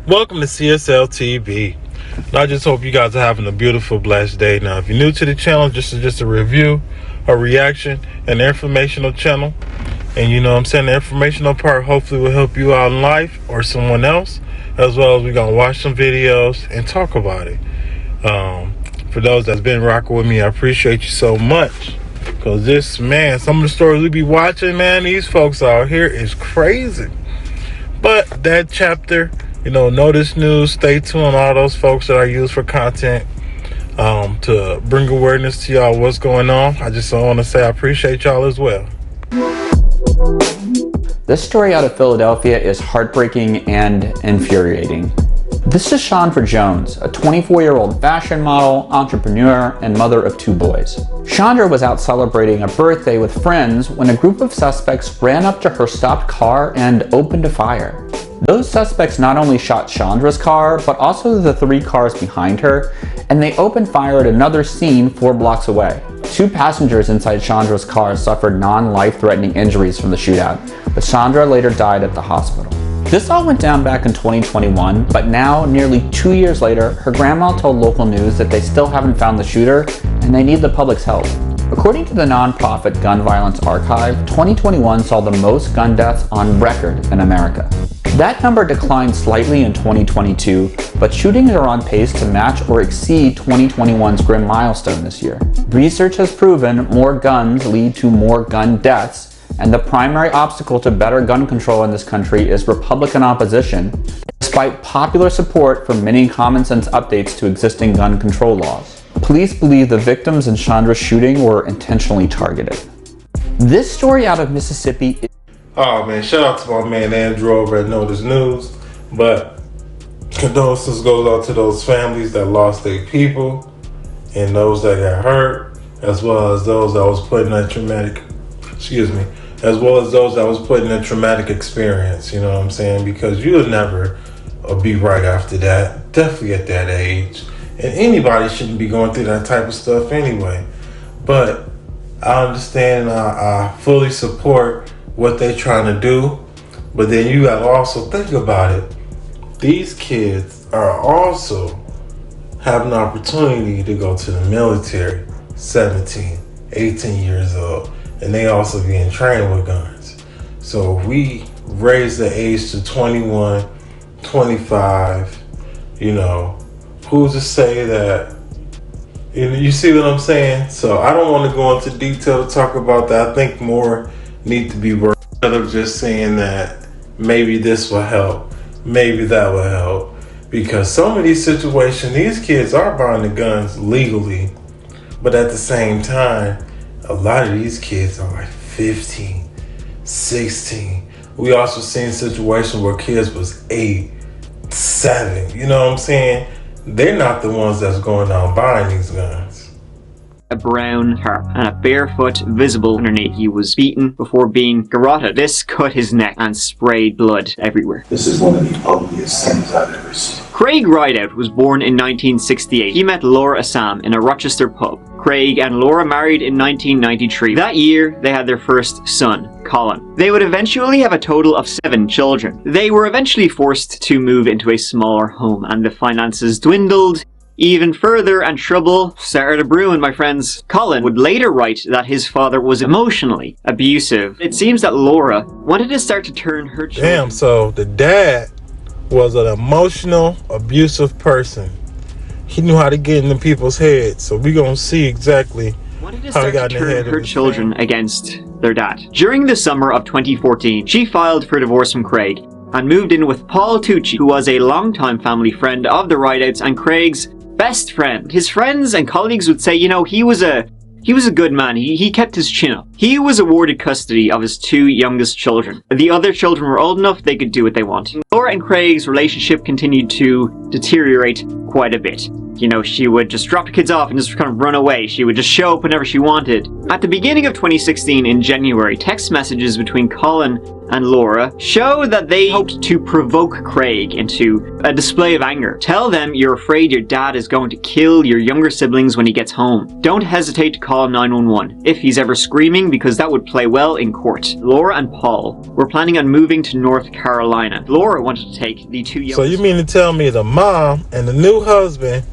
Welcome to CSL TV. I just hope you guys are having a beautiful, blessed day. Now, if you're new to the channel, just a review, a reaction, an informational channel. And you know what I'm saying, the informational part hopefully will help you out in life or someone else, as well as we're going to watch some videos and talk about it. For those that's been rocking with me, I appreciate you so much. Because this, man, some of the stories we be watching, man, these folks out here is crazy. But that chapter, know this news, stay tuned, all those folks that I use for content to bring awareness to y'all what's going on. I just want to say I appreciate y'all as well. This story out of Philadelphia is heartbreaking and infuriating. This is Chandra Jones, a 24-year-old fashion model, entrepreneur, and mother of 2 boys. Chandra was out celebrating a birthday with friends when a group of suspects ran up to her stopped car and opened fire. Those suspects not only shot Chandra's car, but also the 3 cars behind her, and they opened fire at another scene 4 blocks away. 2 passengers inside Chandra's car suffered non-life-threatening injuries from the shootout, but Chandra later died at the hospital. This all went down back in 2021, but now, nearly 2 years later, her grandma told local news that they still haven't found the shooter, and they need the public's help. According to the nonprofit Gun Violence Archive, 2021 saw the most gun deaths on record in America. That number declined slightly in 2022, but shootings are on pace to match or exceed 2021's grim milestone this year. Research has proven more guns lead to more gun deaths, and the primary obstacle to better gun control in this country is Republican opposition, despite popular support for many common-sense updates to existing gun control laws. Police believe the victims in Chandra's shooting were intentionally targeted. This story out of Mississippi is... Oh man, shout out to my man Andrew over at Notice News. But condolences goes out to those families that lost their people and those that got hurt, as well as those that was put in a traumatic, as well as those that was put in a traumatic experience, you know what I'm saying? Because you'll never be right after that, definitely at that age. And anybody shouldn't be going through that type of stuff anyway. But I understand, I fully support what they're trying to do, but then you gotta also think about it. These kids are also having an opportunity to go to the military, 17, 18 years old, and they also being trained with guns. So if we raise the age to 21, 25, who's to say that, you see what I'm saying? So I don't want to go into detail to talk about that. I think more need to be worked instead of just saying that maybe this will help, maybe that will help. Because some of these situations, these kids are buying the guns legally, but at the same time, a lot of these kids are like 15, 16. We also seen situations where kids was 8, 7, you know what I'm saying? They're not the ones that's going out buying these guns. A brown tarp and a barefoot visible underneath. He was beaten before being garroted. This cut his neck and sprayed blood everywhere. This is one of the ugliest things I've ever seen. Craig Rideout was born in 1968. He met Laura Assam in a Rochester pub. Craig and Laura married in 1993. That year, they had their first son, Colin. They would eventually have a total of 7 children. They were eventually forced to move into a smaller home, and the finances dwindled even further, and trouble started to brew, my friends. Colin would later write that his father was emotionally abusive. It seems that Laura wanted to start to turn her children... Damn, so the dad was an emotional, abusive person. He knew how to get into people's heads, so we're gonna see exactly how he got in the head of her children against their dad. During the summer of 2014, she filed for divorce from Craig and moved in with Paul Tucci, who was a longtime family friend of the Rideouts and Craig's best friend. His friends and colleagues would say, he was a good man. He kept his chin up. He was awarded custody of his 2 youngest children. The other children were old enough they could do what they wanted. Laura and Craig's relationship continued to deteriorate quite a bit. You know, she would just drop the kids off and just kind of run away. She would just show up whenever she wanted. At the beginning of 2016, in January, text messages between Colin and Laura show that they hoped to provoke Craig into a display of anger. Tell them you're afraid your dad is going to kill your younger siblings when he gets home. Don't hesitate to call 911 if he's ever screaming, because that would play well in court. Laura and Paul were planning on moving to North Carolina. Laura wanted to take the two youngest... So you mean to tell me the mom and the new husband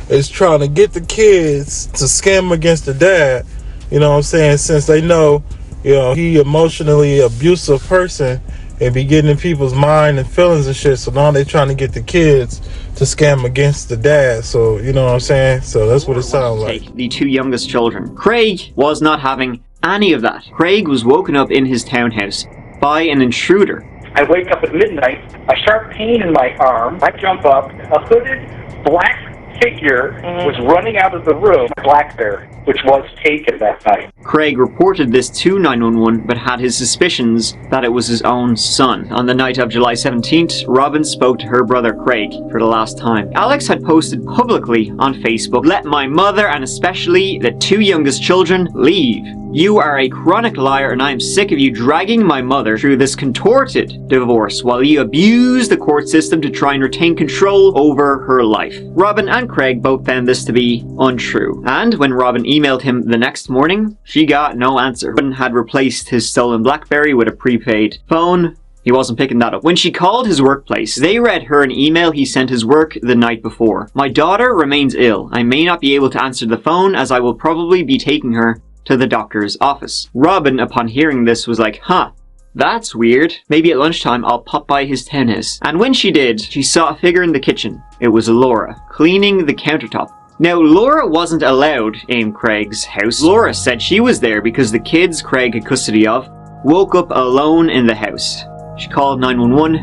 is trying to get the kids to scam against the dad, you know what I'm saying, since they know, you know, he emotionally abusive person and be getting in people's mind and feelings and shit, so now they trying to get the kids to scam against the dad, so, you know what I'm saying, so that's what it sounds like. Take the two youngest children. Craig was not having any of that. Craig was woken up in his townhouse by an intruder. I wake up at midnight, a sharp pain in my arm, I jump up, a hooded black figure was running out of the room, Blackberry, which was taken that night. Craig reported this to 911, but had his suspicions that it was his own son. On the night of July 17th, Robin spoke to her brother Craig for the last time. Alex had posted publicly on Facebook, "Let my mother and especially the two youngest children leave. You are a chronic liar and I am sick of you dragging my mother through this contorted divorce while you abuse the court system to try and retain control over her life." Robin and Craig both found this to be untrue. And when Robin emailed him the next morning, she got no answer. Robin had replaced his stolen BlackBerry with a prepaid phone. He wasn't picking that up. When she called his workplace, they read her an email he sent his work the night before. "My daughter remains ill. I may not be able to answer the phone as I will probably be taking her to the doctor's office." Robin, upon hearing this, was like, "Huh, that's weird. Maybe at lunchtime I'll pop by his townhouse." And when she did, she saw a figure in the kitchen. It was Laura, cleaning the countertop. Now, Laura wasn't allowed in Craig's house. Laura said she was there because the kids Craig had custody of woke up alone in the house. She called 911.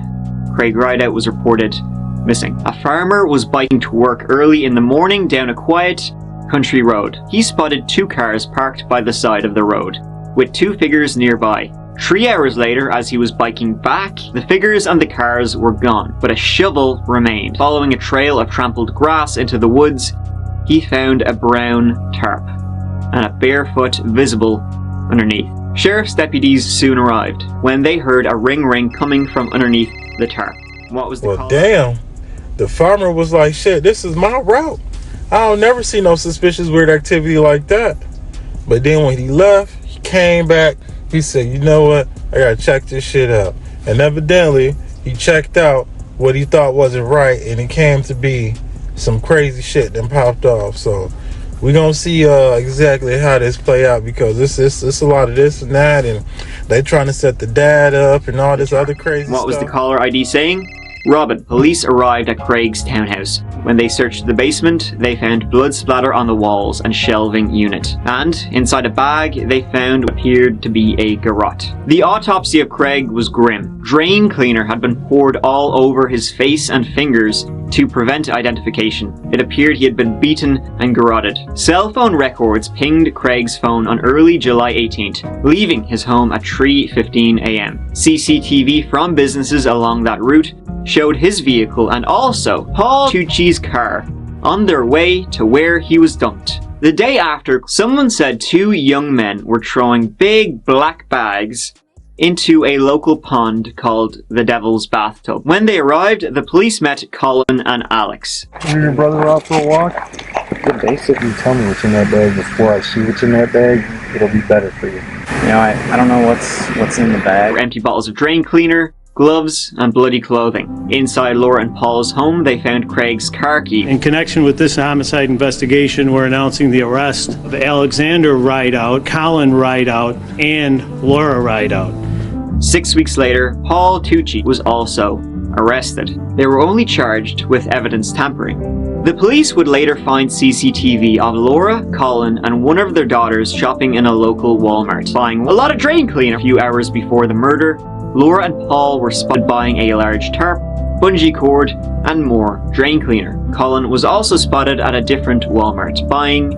Craig Rideout was reported missing. A farmer was biking to work early in the morning down a quiet country road. He spotted two cars parked by the side of the road, with two figures nearby. 3 hours later, as he was biking back, the figures and the cars were gone, but a shovel remained. Following a trail of trampled grass into the woods, he found a brown tarp and a barefoot visible underneath. Sheriff's deputies soon arrived when they heard a ring coming from underneath the tarp. What was the Well, call? damn. The farmer was like, shit, this is my route. I don't never see no suspicious weird activity like that. But then when he left, he came back. He said, you know what? I gotta check this shit out. And evidently, he checked out what he thought wasn't right, and it came to be some crazy shit that popped off. So we're gonna see exactly how this play out, because it's a lot of this and that, and they trying to set the dad up and all this other crazy stuff. What was the caller ID saying? Robin. Police arrived at Craig's townhouse. When they searched the basement, they found blood splatter on the walls and shelving unit. And inside a bag, they found what appeared to be a garrote. The autopsy of Craig was grim. Drain cleaner had been poured all over his face and fingers to prevent identification. It appeared he had been beaten and garroted. Cell phone records pinged Craig's phone on early July 18th, leaving his home at 3:15 a.m. CCTV from businesses along that route showed his vehicle and also Paul Tucci's car on their way to where he was dumped. The day after, someone said two young men were throwing big black bags into a local pond called the Devil's Bathtub. When they arrived, the police met Colin and Alex. You and your brother out for a walk? Yeah, basically tell me what's in that bag before I see what's in that bag. It'll be better for you. You know, I don't know what's in the bag. Empty bottles of drain cleaner, gloves, and bloody clothing. Inside Laura and Paul's home, they found Craig's car key. In connection with this homicide investigation, we're announcing the arrest of Alexander Rideout, Colin Rideout, and Laura Rideout. 6 weeks later, Paul Tucci was also arrested. They were only charged with evidence tampering. The police would later find CCTV of Laura, Colin, and one of their daughters shopping in a local Walmart, buying a lot of drain cleaner. A few hours before the murder, Laura and Paul were spotted buying a large tarp, bungee cord, and more drain cleaner. Colin was also spotted at a different Walmart, buying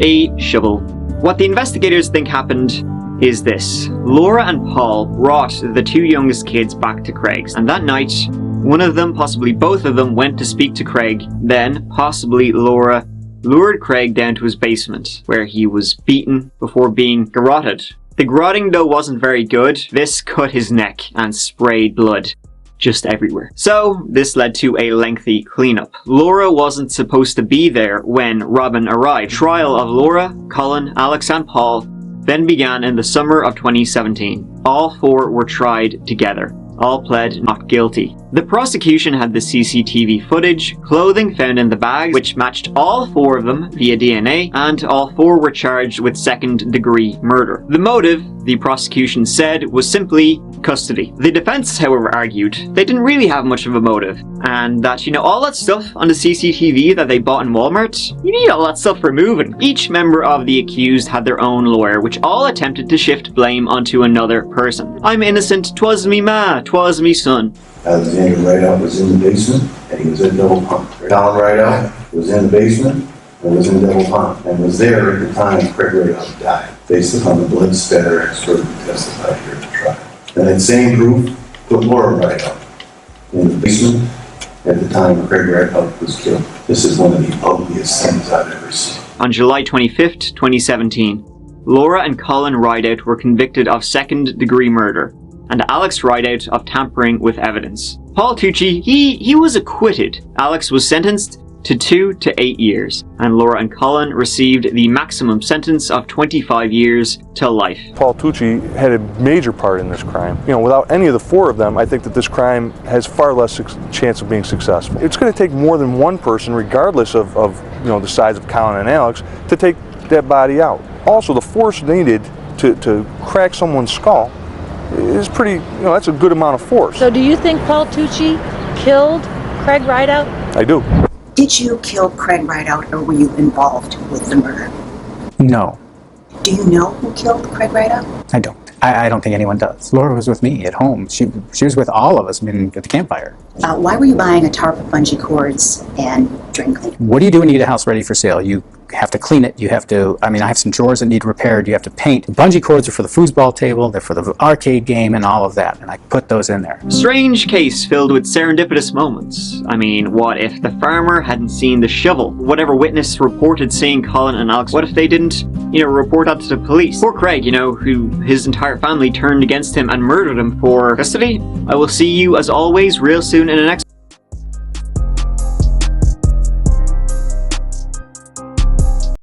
a shovel. What the investigators think happened is this. Laura and Paul brought the two youngest kids back to Craig's, and that night, One of them, possibly both of them, went to speak to Craig. Then, possibly Laura, lured Craig down to his basement, where he was beaten before being garroted. The garroting, though, wasn't very good. This cut his neck and sprayed blood just everywhere. So, this led to a lengthy cleanup. Laura wasn't supposed to be there when Robin arrived. Trial of Laura, Colin, Alex, and Paul then began in the summer of 2017. All four were tried together. All pled not guilty. The prosecution had the CCTV footage, clothing found in the bags, which matched all four of them via DNA, and all four were charged with second-degree murder. The motive, the prosecution said, was simply custody. The defense, however, argued they didn't really have much of a motive, and that, all that stuff on the CCTV that they bought in Walmart, you need all that stuff removing. Each member of the accused had their own lawyer, which all attempted to shift blame onto another person. I'm innocent, 'twas me ma, 'twas me son. Alexander Rideout was in the basement, and he was at Double Pump. Colin Rideout was in the basement, and was in Double Pump, and was there at the time Craig Rideout died, based upon the blood spatter expert who testified here at the trial. And that same group put Laura Rideout in the basement at the time Craig Rideout was killed. This is one of the ugliest things I've ever seen. On July 25th, 2017, Laura and Colin Rideout were convicted of second-degree murder, and Alex Rideout of tampering with evidence. Paul Tucci, he was acquitted. Alex was sentenced to 2 to 8 years, and Laura and Colin received the maximum sentence of 25 years to life. Paul Tucci had a major part in this crime. Without any of the four of them, I think that this crime has far less chance of being successful. It's going to take more than one person, regardless of the size of Colin and Alex, to take that body out. Also, the force needed to crack someone's skull is pretty, that's a good amount of force. So do you think Paul Tucci killed Craig Rideout? I do. Did you kill Craig Rideout, or were you involved with the murder? No. Do you know who killed Craig Rideout? I don't. I don't think anyone does. Laura was with me at home. She was with all of us at the campfire. Why were you buying a tarp of bungee cords and drain cleaner? What do you do when you get a house ready for sale? You have to clean it. You have to, I have some drawers that need repaired. You have to paint. The bungee cords are for the foosball table. They're for the arcade game and all of that. And I put those in there. Strange case filled with serendipitous moments. What if the farmer hadn't seen the shovel? Whatever witness reported seeing Colin and Alex, what if they didn't, report that to the police? Poor Craig, who his entire family turned against him and murdered him for custody. I will see you, as always, real soon in the next